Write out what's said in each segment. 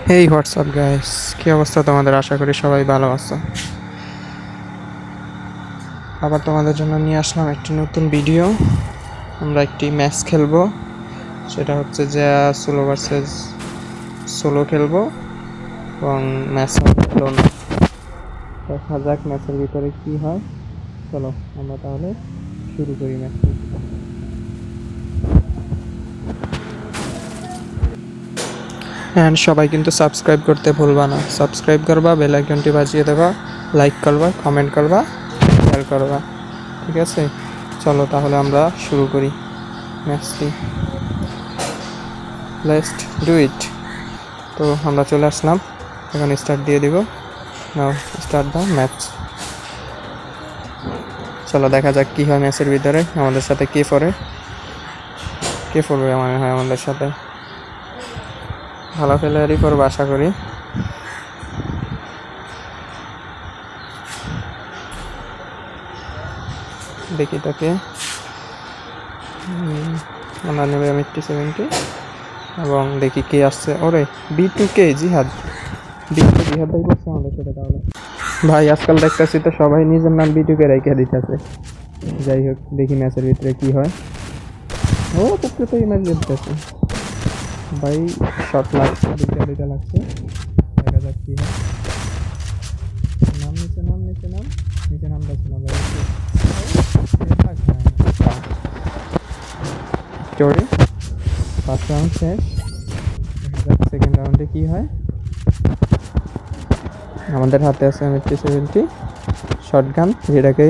হেই WhatsApp guys, কী অবস্থা তোমাদের? আশা করি সবাই ভালো আছো। আবার তোমাদের জন্য নিয়ে আসলাম একটি নতুন ভিডিও। আমরা একটি ম্যাচ খেলবো, সেটা হচ্ছে যে সোলো ভার্সেস সোলো খেলবো এবং ম্যাচ লোন। দেখা যাক ম্যাচের ভিতরে কি হয়। চলো আমরা তাহলে শুরু করি ম্যাচটি। অ্যান্ড সবাই কিন্তু সাবস্ক্রাইব করতে ভুলবা না। সাবস্ক্রাইব করবা, বেল আইকনটি বাজিয়ে দেবা, লাইক করবা, কমেন্ট করবা, শেয়ার করবা। ঠিক আছে, চলো তাহলে আমরা শুরু করি ম্যাচটি। Let's do it. তো আমরা চলে আসলাম, এখন স্টার্ট দিয়ে দিব। নাও স্টার্ট দাও ম্যাচ। চলো দেখা যাক কী হয় ম্যাচের ভিতরে। আমাদের সাথে কে পড়বে মনে হয় আমাদের সাথে। ভালো প্লেয়ারই পড়বে আশা করি। দেখি তাকে। আমরা নেবে M8070 এবং দেখি কে আসছে। ওরে B2K জিহাদ ভাই করছে আমাদের সাথে। তাহলে ভাই আজকাল দেখতেছি তো সবাই নিজের নাম B2K রেখে দিতেছে। যাই হোক, দেখি ম্যাচের ভিতরে কি হয়। ও পুকুরে তো ম্যাচ জিততেছে ভাই। শট লাগছে, দুইটা লাগছে। দেখা যাক কি হয়। নিচে নামতেছে না ভাই। স্টোরি ফার্স্ট রাউন্ড শেষ। সেকেন্ড রাউন্ডে কি হয়। আমাদের হাতে আছে M8070 শটগান, যেটাকে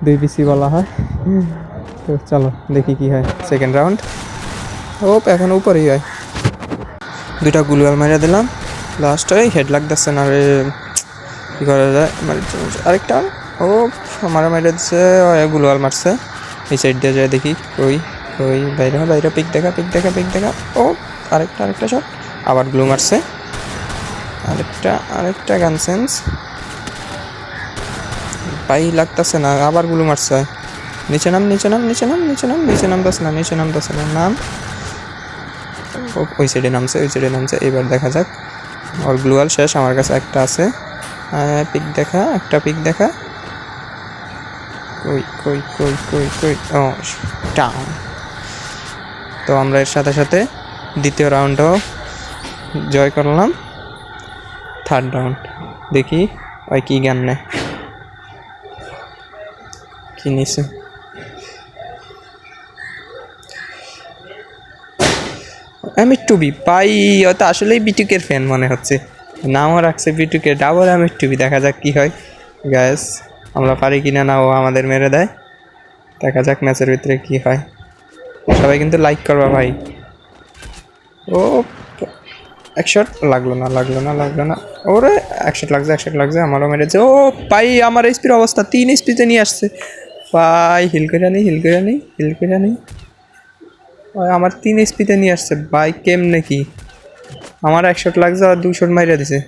2PC বলা হয়। তো চলো দেখি কি হয় সেকেন্ড রাউন্ড। এখন উপরেই হয়। দুইটা গুলওয়াল মারিয়া দিলাম। লাস্টে হেড লাগতেছে না রে, কী করা যায়। আরেকটা আমার মারিয়া দিচ্ছে, গুলওয়াল মারছে। এই সাইড দিয়ে যায় দেখি। কই বাইরে পিক দেখা। আরেকটা শট। আবার গ্লু মারছে। আরেকটা গান সেন্স পাই লাগতেছে না, আবার গুলো মারছে। নিচে নামতেছে না নাম। ওই সাইডে নামছে। এবার দেখা যাক। ওর গ্লুয়াল শেষ, আমার কাছে একটা আছে। পিক দেখা। কই ডাউন। তো আমরা এর সাথে সাথে দ্বিতীয় রাউন্ডও জয় করলাম। থার্ড রাউন্ড দেখি ওই কি গান নেয়, কি নিছে। M2B পাই। হয়তো আসলেই B2K ফ্যান মনে হচ্ছে, নামও রাখছে B2K ডাবল M2B। দেখা যাক কি হয় গ্যাস, আমরা পারি কিনা না ও আমাদের মেরে দেয়। দেখা যাক ম্যাচের ভিতরে কি হয়। সবাই কিন্তু লাইক করবা ভাই। ও এক শট লাগলো না। ওরে এক শট লাগছে। আমারও মেরেছে। পাই আমার এইচপির অবস্থা 3 এইচপিতে নিয়ে আসছে ভাই। হিল করে নেই। আমার 3 এইচপিতে নিয়ে আসছে ভাই। কেমনে কি আমার এক শট লাগছে আর 2 শট মাইরা দিছে।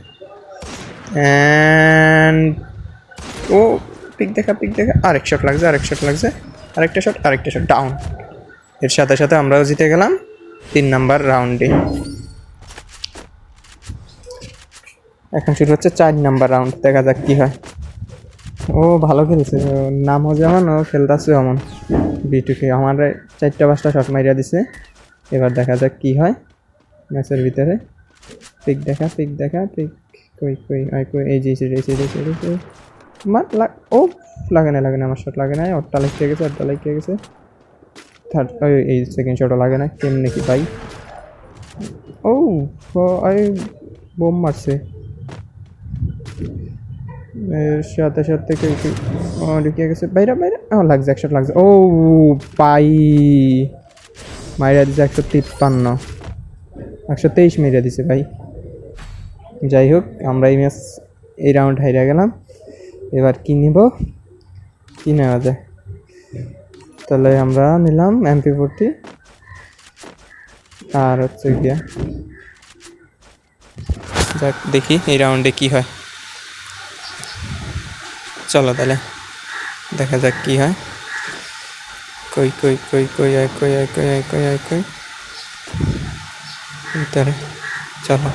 অ্যান্ড পিক দেখা। আরেক শট লাগছে। আরেকটা শট ডাউন। এর সাথে সাথে আমরাও জিতে গেলাম 3 নাম্বার রাউন্ডে। এখন শুরু হচ্ছে 4 নাম্বার রাউন্ড। দেখা যাক কি হয়। ভালো খেলছে, নামও যেমন ও খেলতেছে এমন। B2K আমার 4-5টা শট মাইরা দিছে। এবার দেখা যাক কি হয় ম্যাচের ভিতরে। পিক দেখা। কই এই যে লাগে না আমার শট লাগে না। ওরটা লাগিয়ে গেছে। থার্ড এই সেকেন্ড শটও লাগে না। কেমনে কি ভাই। বোম মারছে। এর সাথে ঢুকিয়ে গেছে বাইরে। লাগছে, একশো লাগছে। পাই মাইরা দিছে 153, 123 মেরে দিছে ভাই। যাই হোক, আমরা এই রাউন্ড হাইরা গেলাম। এবার কি নেওয়া যায়। তাহলে আমরা নিলাম MP40 আর হচ্ছে গিয়া। যাক দেখি এই রাউন্ডে কি হয়। চলো তাহলে দেখা যাক কি হয়। কই ভিতরে চলো।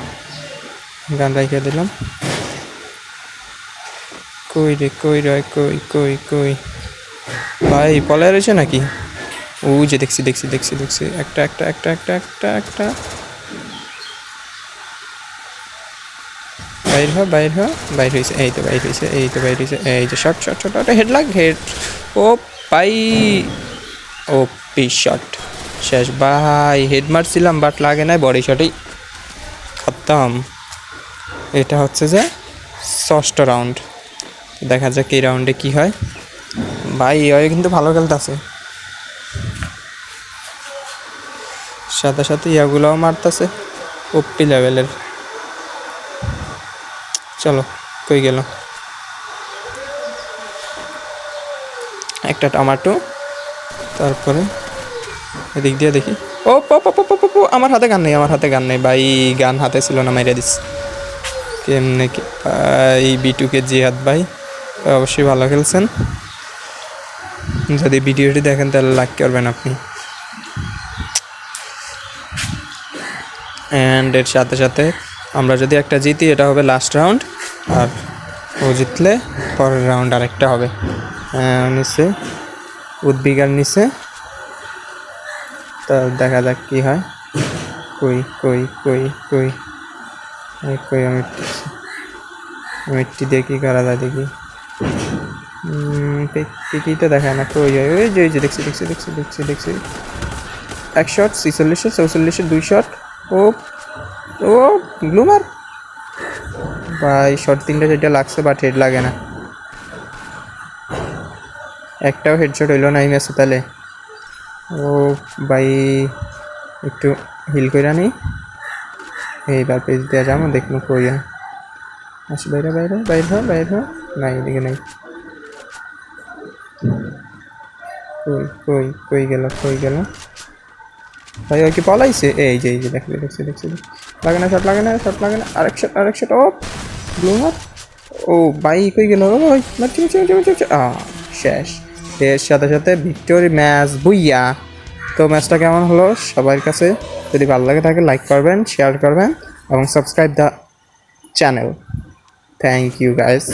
গান রাইখে দিলাম। কই রে কই রে কই কই কই ভাই পলায় রয়েছে নাকি? ও যে দেখছি দেখছি দেখছি দেখছি একটা একটা একটা একটা একটা একটা বাইর হ বাইর হয়েছে, এই তো বাইর হয়েছে, এই তো বাইর হয়েছে, এই যে শর্ট শর্ট শর্ট হেড লাগ হেড। ও ভাই ও পি শট শেষ ভাই, হেড মারছিলাম বাট লাগে নাই, বডি শটেই খতম। এটা হচ্ছে যে 6ষ্ঠ রাউন্ড, দেখা যাক এই রাউন্ডে কি হয়। ভাই ওই কিন্তু ভালো খেলতেছে, সাথে সাথে ইয়াগুলোও মারতেছে ওপি লেভেলের। চলো কই গেল একটা টমাটো, তারপরে এদিক দিয়ে দেখি। ও আমার হাতে গান নেই, আমার হাতে গান নেই ভাই, গান হাতে ছিল না, মাইরা দিস কেমনে কি ভাই। বিটুকে জিহাদ ভাই অবশ্যই ভালো খেলছেন, যদি ভিডিওটি দেখেন তাহলে লাইক করবেন আপনি। অ্যান্ড এর সাথে সাথে আমরা যদি একটা জিতি এটা হবে লাস্ট রাউন্ড, আর ও জিতলে পরের রাউন্ড আরেকটা হবে। নিচে উদ্বিগার নিচে, তা দেখা যাক কি হয়। কই কই কই কই কই আমি দিয়ে কী করা যায় দেখি। পিকিটা দেখায় না, কই ওই যে দেখছি দেখছি দেখছি দেখছি দেখছি 1 শট 46-এ 44-এ 2 শট। ও ও গ্লুমার ভাই, শট 3টা 4টা লাগছে বাট হেড লাগে না, একটাও হেডশট হইলো না এই ম্যাচে। তাহলে ও ভাই একটু হিল কইরা নি, এইবার পেজ দেওয়া যাবো দেখুন কই আসি। বাইরে বাইরে বাইর হ বাইর হ, নাই এদিকে নাই। কই কই কই গেল কই গেল ভাই, ওই কি পলাইছে? এই যে দেখছি দেখছি দেখছি, লাগে না শট, লাগে না শট, লাগে না, আরেক শট ও ব্লুমার। ও ভাই কই গেল? ওই শেষ। এর সাথে সাথে ভিক্টোরি ম্যাচ বুইয়া। তো ম্যাচটা কেমন হলো সবার কাছে যদি ভালো লাগে থাকে লাইক করবেন, শেয়ার করবেন এবং subscribe the channel. Thank you guys.